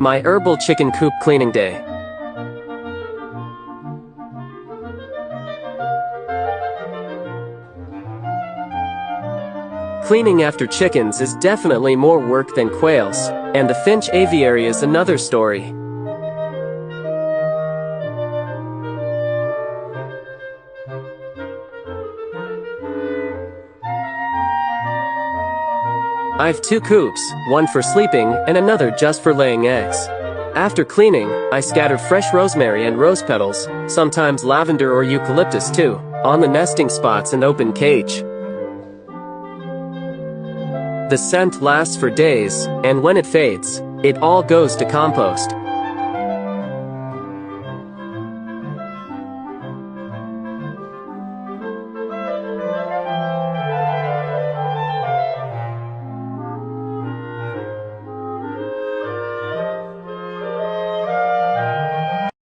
My herbal chicken coop cleaning day. Cleaning after chickens is definitely more work than quails, and the Finch aviary is another story. I've two coops, one for sleeping and another just for laying eggs. After cleaning, I scatter fresh rosemary and rose petals, sometimes lavender or eucalyptus too, on the nesting spots and open cage. The scent lasts for days, and when it fades, it all goes to compost.